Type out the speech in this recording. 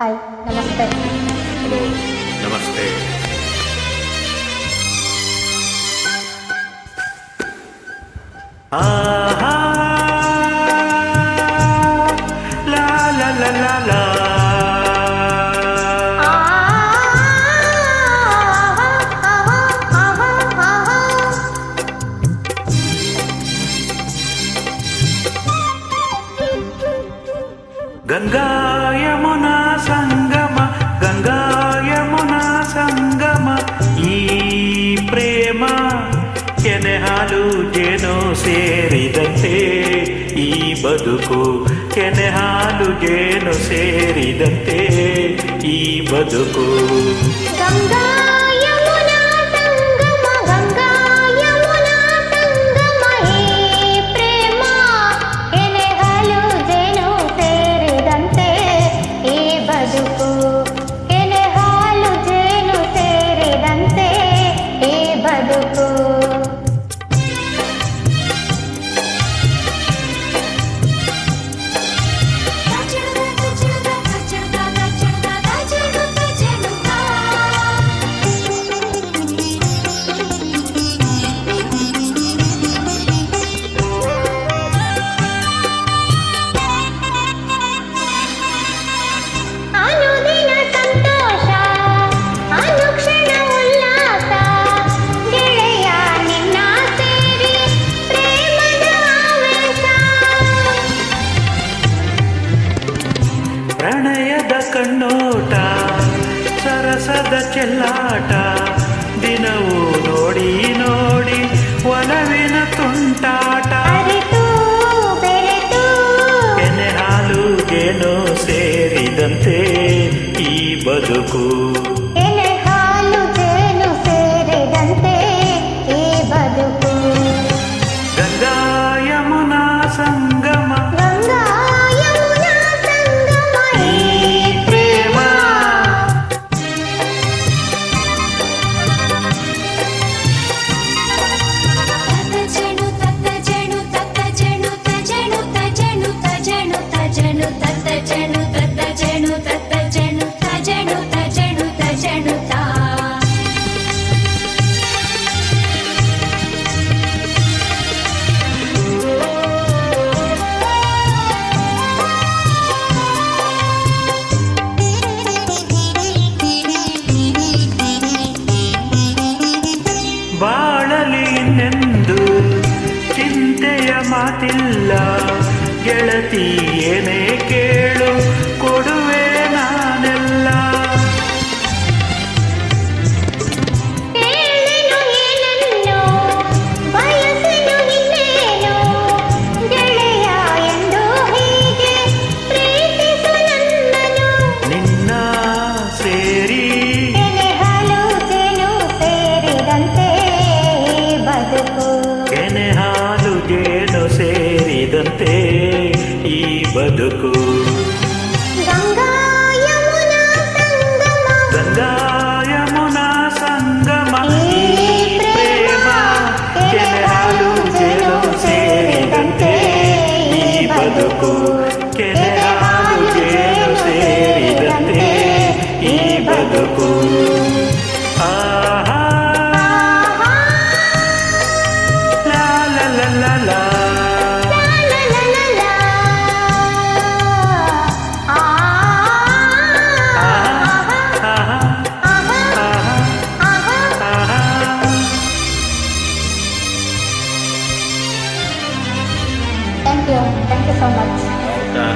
हाय नमस्ते. ಹಲೋ ನಮಸ್ತೆ. ಆಹಾ ಲಾ ಲಾ ಲಾ ಲಾ ಲಾ ಗಂಗಾ ಯಮುನಾ ಸಂಗಮ, ಗಂಗಾ ಯಮುನಾ ಸಂಗಮ. ಈ ಪ್ರೇಮ ಕೆನೆ ಹಾಲು ಜೇನು ಸೇರಿದಂತೆ, ಈ ಬದುಕು ಕೆನೆ ಹಾಲು ಜೇನು ಸೇರಿದಂತೆ, ಈ ಬದುಕು. ಗಂಗಾ ಯಮುನಾ ಸಂಗಮ, ಗಂಗಾ ಯಮುನಾ ಸಂಗಮ. ಈ ಪ್ರೇಮ ಎನೆ ಹಾಲು ಜೇನು ಸೇರಿದಂತೆ, ಈ ಬದುಕು ಎನೆ ಹಾಲು ಜೇನು ಸೇರಿದಂತೆ, ಈ ಬದುಕು. ಅನುದಿನ ಸಂತೋಷ, ಅನುಕ್ಷಣ ಉಲ್ಲಾಸ, ಗೆಳೆಯ ನಿನ್ನ ಸೇರಿ ಪ್ರೇಮದ ಆವೇಶ. ಪ್ರಣಯದ ಕಣ್ಣೋಟ, ಸರಸದ ಚೆಲ್ಲಾಟ, ದಿನವೂ ನೋಡಿ ನೋಡಿ ಒಲವಿನ ತುಂಟಾಟ. ಅರಿತು ಬೆರೆತು ಕೆನೆ ಹಾಲು ಜೇನು ಸೇರಿದಂತೆ, ಈ ಬದುಕು. ಎಲೆ ಹಾಲು ಜೇನು ಸೇರಿದಂತೆ, ಈ ಬದುಕು. ಗಂಗಾ ಯಮುನಾ ಸಂಗಮ, ಗಂಗಾ ಯಮುನಾ ಸಂಗಮ. ಈ ಪ್ರೇಮ. ಬಾಳಲಿ ಇನ್ನೆಂದು ಚಿಂತೆಯ ಮಾತಿಲ್ಲ, ಗೆಳತಿ ಏನೇ ಕೇಳು ಕೊಡುವೆ ನಾನೆಲ್ಲ. ಕೇಳೆನು ಏನನ್ನು, ಬಯಸೆನು ಇನ್ನೇನು, ಗೆಳೆಯ ಎಂದು ಹೀಗೆ ಪ್ರೀತಿಸು ನನ್ನನು. ನಿನ್ನ ಸೇರಿ ಎಲೆ ಹಾಲು ಜೇನು ಸೇರಿದಂತೆ, ಈ ಬದುಕು. ಕೆನೆ ಹಾಲು ಜೇನು ಸೇರಿದಂತೆ, ಈ ಬದುಕು. ಗಂಗಾ ಯಮುನಾ ಸಂಗಮ, ಗಂಗಾ ಯಮುನಾ ಸಂಗಮ. ಈ ಪ್ರೇಮ ಕೆನೆ ಹಾಲು ಜೇನು ಸೇರಿದಂತೆ, ಈ ಬದುಕು. ಕೆನೆ ಹಾಲು ಜೇನು ಸೇರಿದಂತೆ, ಈ ಬದುಕು. ಆಹಾ ಲಾ ಲಾ ಲಾ ಲಾ ಲಾ. ಲಾ ಲಾ ಲಾ ಲಾ. ಆ ಆಹಾ ಆಹಾ ಆಹಾ ಆಹಾ ಆಹಾ. ಆಹಾ. Thank you so much. ಹೌದಾ?